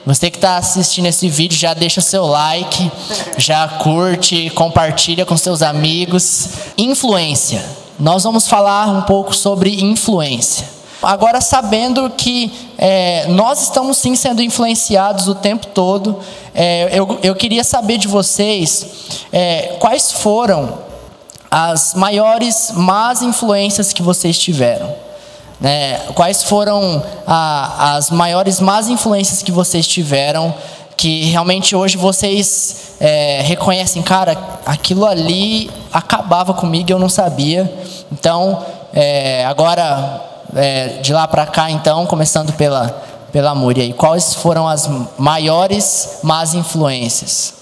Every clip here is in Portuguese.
Você que está assistindo esse vídeo, já deixa seu like, já curte, compartilha com seus amigos. Influência. Nós vamos falar um pouco sobre influência. Agora, sabendo que nós estamos sim sendo influenciados o tempo todo, eu queria saber de vocês quais foram as maiores más influências que vocês tiveram. Quais foram as maiores más influências que vocês tiveram, que realmente hoje vocês reconhecem, cara, aquilo ali acabava comigo e eu não sabia. Então, agora, de lá para cá, então, começando pela Muri aí, quais foram as maiores más influências?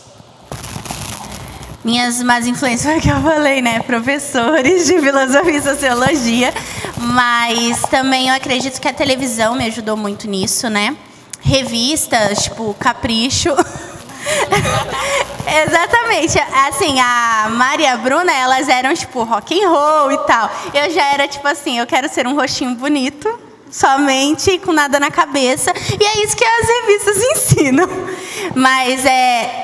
Minhas más influências foi o que eu falei, né? Professores de filosofia e sociologia. Mas também eu acredito que a televisão me ajudou muito nisso, né? Revistas, tipo Capricho. Exatamente. Assim, a Mari e a Bruna, elas eram tipo rock and roll e tal. Eu já era tipo assim, eu quero ser um rostinho bonito, somente, com nada na cabeça. E é isso que as revistas ensinam. Mas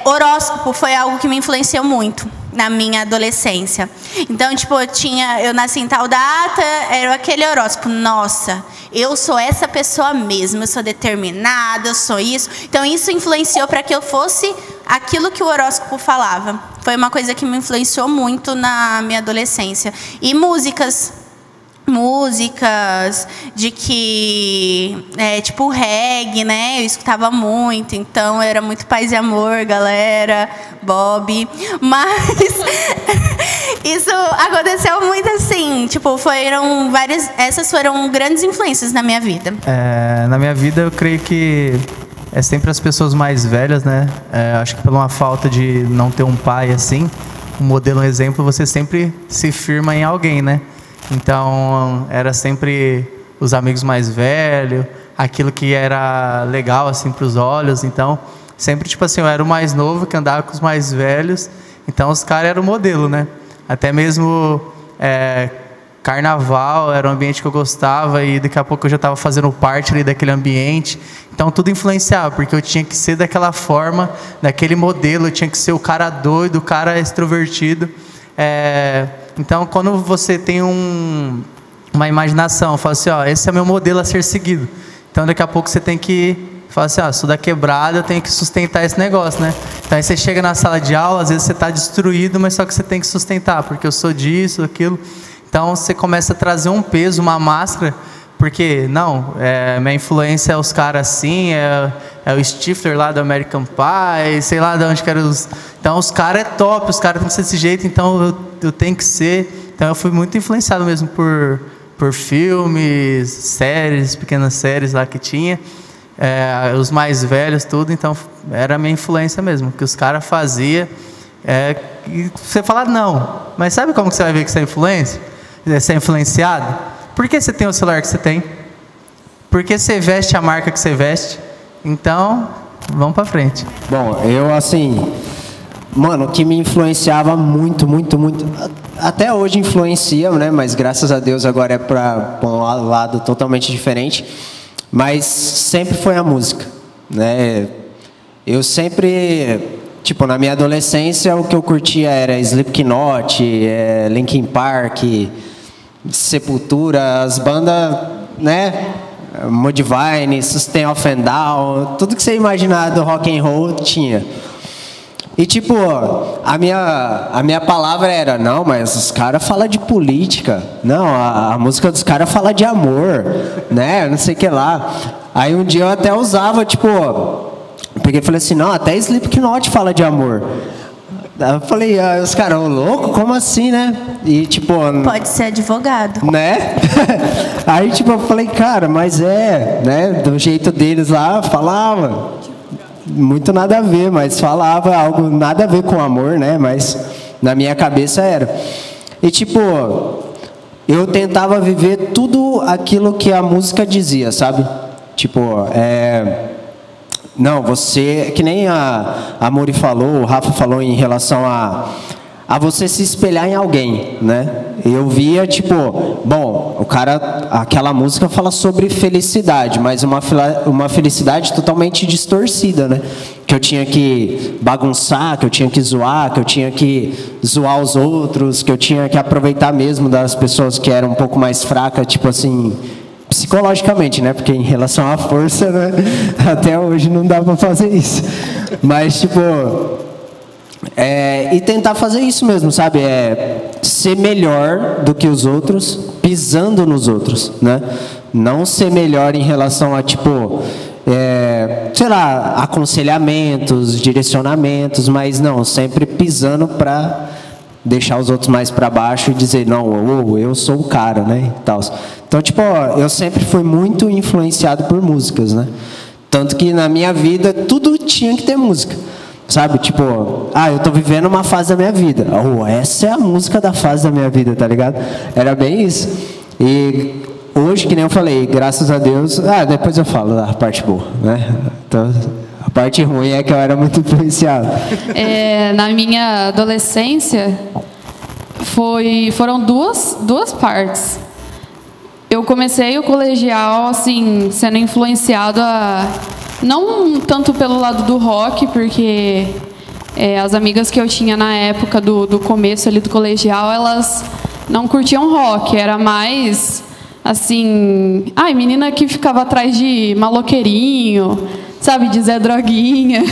horóscopo foi algo que me influenciou muito na minha adolescência. Então, tipo, eu nasci em tal data, era aquele horóscopo. Nossa, eu sou essa pessoa mesmo, eu sou determinada, eu sou isso. Então, isso influenciou para que eu fosse aquilo que o horóscopo falava. Foi uma coisa que me influenciou muito na minha adolescência. E músicas de que tipo reggae, né? Eu escutava muito, então era muito Paz e Amor, galera, Bob. Mas isso aconteceu muito assim, tipo, essas foram grandes influências na minha vida. Na minha vida eu creio que é sempre as pessoas mais velhas, né? Acho que por uma falta de não ter um pai assim, um modelo, um exemplo, você sempre se firma em alguém, né? Então, era sempre os amigos mais velhos, aquilo que era legal, assim, para os olhos. Então, sempre, tipo assim, eu era o mais novo que andava com os mais velhos. Então, os caras eram o modelo, né? Até mesmo carnaval era um ambiente que eu gostava e daqui a pouco eu já estava fazendo parte ali daquele ambiente. Então, tudo influenciava, porque eu tinha que ser daquela forma, daquele modelo. Eu tinha que ser o cara doido, o cara extrovertido. Então, quando você tem uma imaginação, fala assim, ó, esse é meu modelo a ser seguido. Então, daqui a pouco você tem que falar assim, ó, sou da quebrada, eu tenho que sustentar esse negócio, né? Então, aí você chega na sala de aula, às vezes você está destruído, mas só que você tem que sustentar, porque eu sou disso, aquilo. Então, você começa a trazer um peso, uma máscara, porque, não, minha influência é os caras assim, é o Stifler lá do American Pie, sei lá de onde que era os... Então, os caras top, os caras têm que ser desse jeito, então eu tenho que ser. Então, eu fui muito influenciado mesmo por filmes, séries, pequenas séries lá que tinha, os mais velhos, tudo. Então, era a minha influência mesmo, que os caras faziam. E você fala, não, mas sabe como que você vai ver que você é influenciado? Por que você tem o celular que você tem? Por que você veste a marca que você veste? Então, vamos pra frente. Bom, eu assim... Mano, o que me influenciava muito, muito, muito... Até hoje influencia, né? Mas graças a Deus agora é para um lado totalmente diferente. Mas sempre foi a música, né? Eu sempre... Tipo, na minha adolescência, o que eu curtia era Slipknot, Linkin Park, Sepultura, as bandas, né? Mudvayne, System of a Down, tudo que você imaginar do rock and roll tinha. E tipo, a minha palavra era, não, mas os caras falam de política, não, a música dos caras fala de amor, né, não sei o que lá. Aí um dia eu até usava, tipo, peguei e falei assim, não, até Slipknot fala de amor. Aí eu falei, os caras, louco, como assim, né? E tipo... Pode ser advogado. Né? Aí tipo, eu falei, cara, mas né, do jeito deles lá, falava... Muito nada a ver, mas falava algo nada a ver com amor, né? Mas na minha cabeça era. E tipo, eu tentava viver tudo aquilo que a música dizia, sabe? Tipo, não, você... Que nem a Muri falou, o Rafa falou em relação a você se espelhar em alguém, né? Eu via, tipo, bom, o cara, aquela música fala sobre felicidade, mas uma felicidade totalmente distorcida, né? Que eu tinha que bagunçar, que eu tinha que zoar, que eu tinha que zoar os outros, que eu tinha que aproveitar mesmo das pessoas que eram um pouco mais fracas, tipo assim, psicologicamente, né? Porque em relação à força, né? Até hoje não dá pra fazer isso. Mas, tipo... e tentar fazer isso mesmo, sabe? Ser melhor do que os outros, pisando nos outros, né? Não ser melhor em relação a, tipo, sei lá, aconselhamentos, direcionamentos, mas não, sempre pisando para deixar os outros mais para baixo e dizer, não, eu sou o cara, né? E tal. Então, tipo, eu sempre fui muito influenciado por músicas, né? Tanto que na minha vida tudo tinha que ter música. Sabe, tipo, eu tô vivendo uma fase da minha vida. Essa é a música da fase da minha vida, tá ligado? Era bem isso. E hoje, que nem eu falei, graças a Deus... depois eu falo da parte boa, né? Então, a parte ruim é que eu era muito influenciado. Na minha adolescência, foram duas partes. Eu comecei o colegial, assim, sendo influenciado não tanto pelo lado do rock, porque as amigas que eu tinha na época do começo ali do colegial, elas não curtiam rock, era mais assim, menina que ficava atrás de maloqueirinho, sabe, de Zé Droguinha,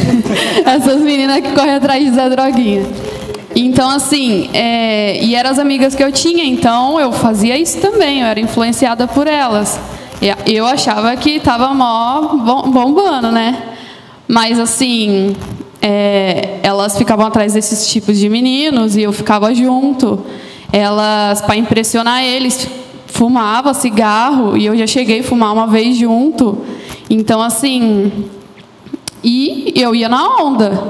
essas meninas que correm atrás de Zé Droguinha. Então, assim, e eram as amigas que eu tinha, então eu fazia isso também, eu era influenciada por elas. Eu achava que estava mó bombando, né? Mas, assim, elas ficavam atrás desses tipos de meninos e eu ficava junto. Elas, para impressionar eles, fumavam cigarro e eu já cheguei a fumar uma vez junto. Então, assim, e eu ia na onda.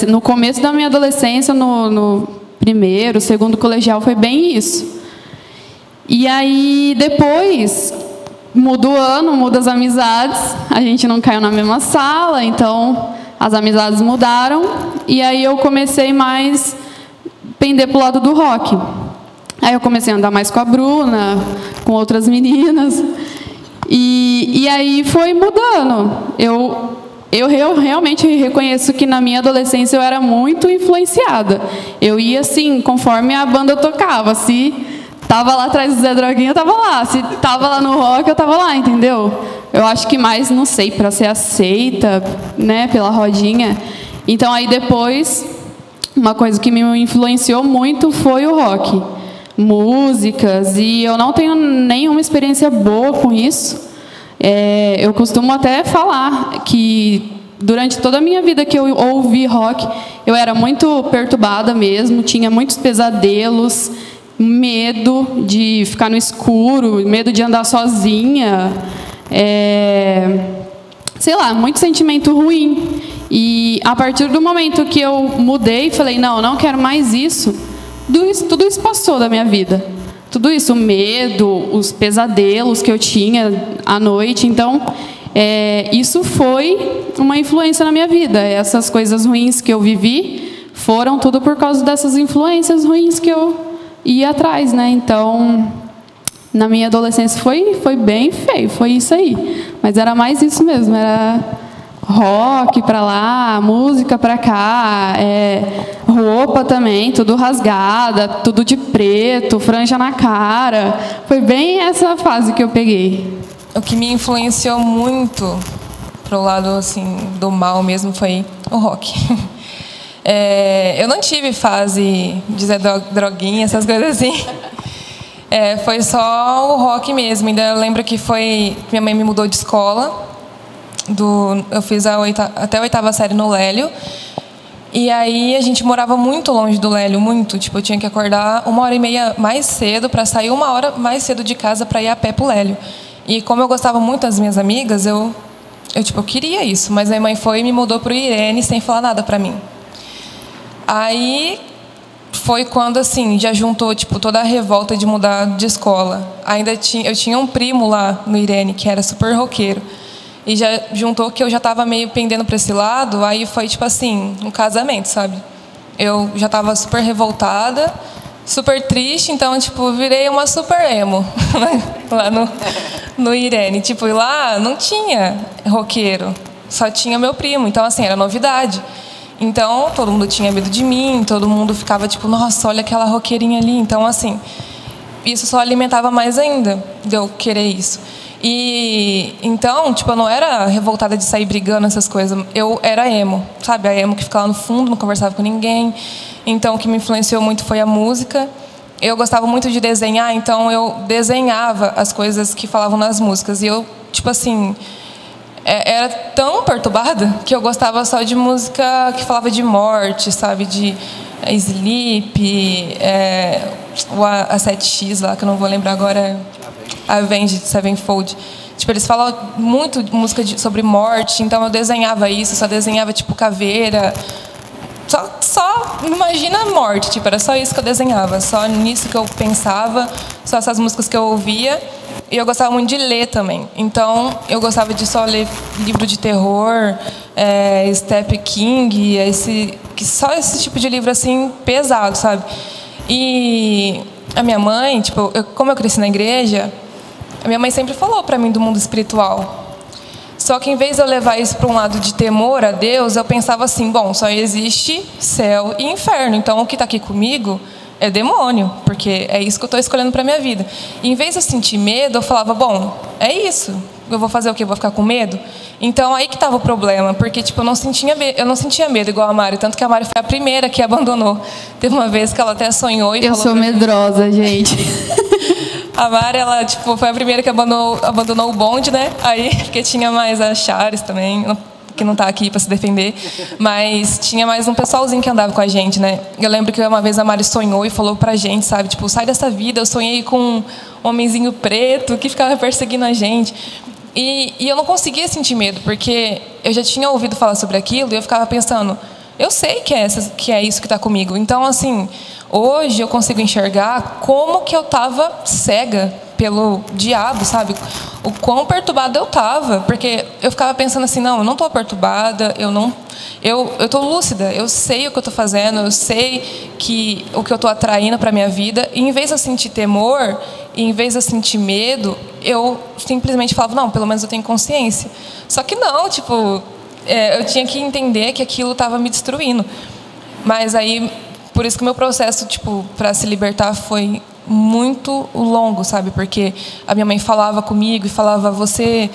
No começo da minha adolescência, no primeiro, segundo colegial, foi bem isso. E aí, depois, muda o ano, muda as amizades, a gente não caiu na mesma sala, então as amizades mudaram, e aí eu comecei mais a pender pro lado do rock. Aí eu comecei a andar mais com a Bruna, com outras meninas, e aí foi mudando. Eu realmente reconheço que na minha adolescência eu era muito influenciada. Eu ia assim, conforme a banda tocava, se tava lá atrás do Zé Droguinha, eu tava lá. Se tava lá no rock, eu tava lá, entendeu? Eu acho que mais, não sei, para ser aceita, né, pela rodinha. Então, aí depois, uma coisa que me influenciou muito foi o rock. Músicas, e eu não tenho nenhuma experiência boa com isso. Eu costumo até falar que durante toda a minha vida que eu ouvi rock, eu era muito perturbada mesmo, tinha muitos pesadelos, medo de ficar no escuro, medo de andar sozinha, sei lá, muito sentimento ruim. E a partir do momento que eu mudei, falei, não quero mais isso, tudo isso passou da minha vida. Tudo isso, o medo, os pesadelos que eu tinha à noite. Então, isso foi uma influência na minha vida. Essas coisas ruins que eu vivi foram tudo por causa dessas influências ruins que eu ia atrás, né? Então, na minha adolescência foi bem feio, foi isso aí. Mas era mais isso mesmo, era rock pra lá, música pra cá, roupa também, tudo rasgada, tudo de preto, franja na cara. Foi bem essa fase que eu peguei. O que me influenciou muito pro lado assim do mal mesmo foi o rock. Eu não tive fase de Zé Droguinha, essas coisas assim. Foi só o rock mesmo. Ainda eu lembro que minha mãe me mudou de escola. Eu fiz até a 8ª série no Lélio. E aí a gente morava muito longe do Lélio, muito. Tipo, eu tinha que acordar 1h30 mais cedo para sair 1 hora mais cedo de casa para ir a pé pro Lélio. E como eu gostava muito das minhas amigas, eu queria isso. Mas minha mãe foi e me mudou pro Irene sem falar nada para mim. Aí foi quando, assim, já juntou, tipo, toda a revolta de mudar de escola. Eu tinha um primo lá no Irene que era super roqueiro. E já juntou que eu já estava meio pendendo para esse lado, aí foi, tipo assim, um casamento, sabe? Eu já estava super revoltada, super triste, então, tipo, virei uma super emo lá no Irene. Tipo, e lá não tinha roqueiro, só tinha meu primo, então, assim, era novidade. Então, todo mundo tinha medo de mim, todo mundo ficava tipo, nossa, olha aquela roqueirinha ali. Então, assim, isso só alimentava mais ainda de eu querer isso. E então, tipo, eu não era revoltada de sair brigando, essas coisas. Eu era emo, sabe? A emo que ficava lá no fundo, não conversava com ninguém. Então, o que me influenciou muito foi a música. Eu gostava muito de desenhar, então eu desenhava as coisas que falavam nas músicas. E eu, tipo assim, era tão perturbada que eu gostava só de música que falava de morte, sabe? De Sleep, a 7X lá, que eu não vou lembrar agora, Avenged Sevenfold. Tipo, eles falam muito de música sobre morte, então eu desenhava isso, só desenhava, tipo, caveira. Só imagina a morte, tipo, era só isso que eu desenhava, só nisso que eu pensava, só essas músicas que eu ouvia. E eu gostava muito de ler também. Então, eu gostava de só ler livro de terror, Stephen King, só esse tipo de livro, assim, pesado, sabe? E a minha mãe, tipo, como eu cresci na igreja, a minha mãe sempre falou para mim do mundo espiritual. Só que, em vez de eu levar isso para um lado de temor a Deus, eu pensava assim, bom, só existe céu e inferno. Então, o que está aqui comigo é demônio, porque é isso que eu estou escolhendo para minha vida. E, em vez de eu sentir medo, eu falava, bom, é isso. Eu vou fazer o quê? Eu vou ficar com medo? Então, aí que estava o problema, porque tipo, eu não sentia medo igual a Mari, tanto que a Mari foi a primeira que abandonou. Teve uma vez que ela até sonhou e falou... Eu sou medrosa, gente. A Mari, ela tipo, foi a primeira que abandonou o bonde, né? Aí, porque tinha mais a Charis também, que não está aqui para se defender, mas tinha mais um pessoalzinho que andava com a gente, né? Eu lembro que uma vez a Mari sonhou e falou pra gente, sabe? Tipo, sai dessa vida. Eu sonhei com um homenzinho preto que ficava perseguindo a gente. E eu não conseguia sentir medo, porque eu já tinha ouvido falar sobre aquilo e eu ficava pensando, eu sei que é isso que está comigo. Então, assim, hoje eu consigo enxergar como que eu estava cega pelo diabo, sabe? O quão perturbada eu estava, porque eu ficava pensando assim, não, eu não estou perturbada, eu estou lúcida, eu sei o que eu estou fazendo, eu sei que o que eu estou atraindo para a minha vida, e em vez de eu sentir temor, e em vez de eu sentir medo, eu simplesmente falava, não, pelo menos eu tenho consciência. Só que não, tipo, eu tinha que entender que aquilo estava me destruindo. Mas aí, por isso que o meu processo, tipo, para se libertar foi muito longo, sabe? Porque a minha mãe falava comigo e falava, você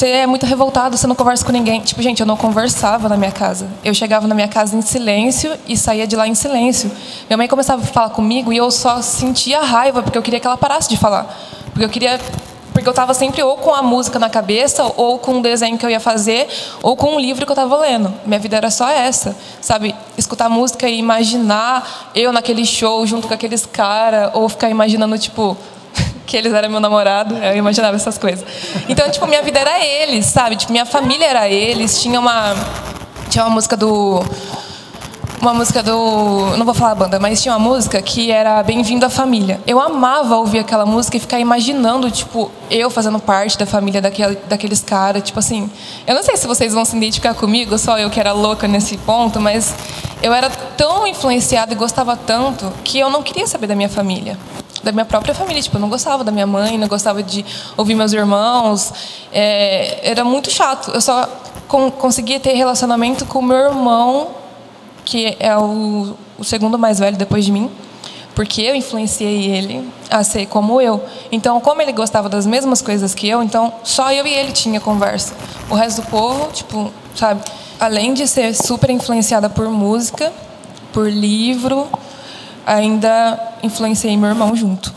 é muito revoltado, você não conversa com ninguém. Tipo, gente, eu não conversava na minha casa. Eu chegava na minha casa em silêncio e saía de lá em silêncio. Minha mãe começava a falar comigo e eu só sentia raiva, porque eu queria que ela parasse de falar. Porque eu estava sempre ou com a música na cabeça, ou com um desenho que eu ia fazer, ou com um livro que eu estava lendo. Minha vida era só essa, sabe? Escutar música e imaginar eu naquele show junto com aqueles caras, ou ficar imaginando, tipo, que eles eram meu namorado. Eu imaginava essas coisas. Então, tipo, minha vida era eles, sabe? Tipo, minha família era eles. Tinha uma música do... não vou falar a banda, mas tinha uma música que era Bem-vindo à Família. Eu amava ouvir aquela música e ficar imaginando, tipo, eu fazendo parte da família daqueles caras. Tipo assim, eu não sei se vocês vão se identificar comigo, só eu que era louca nesse ponto, mas eu era tão influenciada e gostava tanto que eu não queria saber da minha família, da minha própria família. Tipo, eu não gostava da minha mãe, não gostava de ouvir meus irmãos. Era muito chato. Eu só conseguia ter relacionamento com o meu irmão, que é o segundo mais velho depois de mim, porque eu influenciei ele a ser como eu. Então, como ele gostava das mesmas coisas que eu, então só eu e ele tinha conversa. O resto do povo, tipo, sabe, além de ser super influenciada por música, por livro, ainda influenciei meu irmão junto,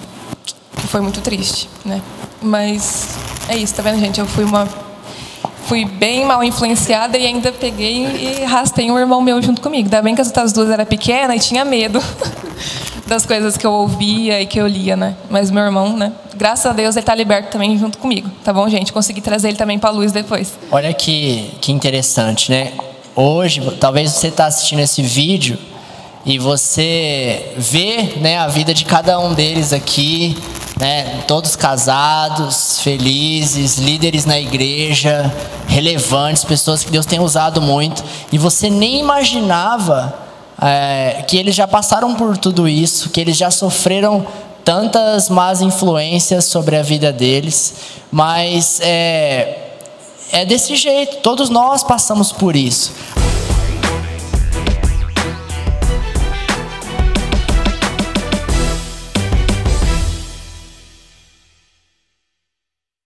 que foi muito triste, né? Mas é isso, tá vendo, gente? Eu fui bem mal influenciada e ainda peguei e arrastei um irmão meu junto comigo. Ainda bem que as outras duas eram pequenas e tinha medo das coisas que eu ouvia e que eu lia, né? Mas meu irmão, né? Graças a Deus, ele tá liberto também junto comigo. Tá bom, gente? Consegui trazer ele também pra luz depois. Olha que interessante, né? Hoje, talvez você tá assistindo esse vídeo e você vê, né, a vida de cada um deles aqui, né, todos casados, felizes, líderes na igreja, relevantes, pessoas que Deus tem usado muito, e você nem imaginava que eles já passaram por tudo isso, que eles já sofreram tantas más influências sobre a vida deles, mas é desse jeito, todos nós passamos por isso.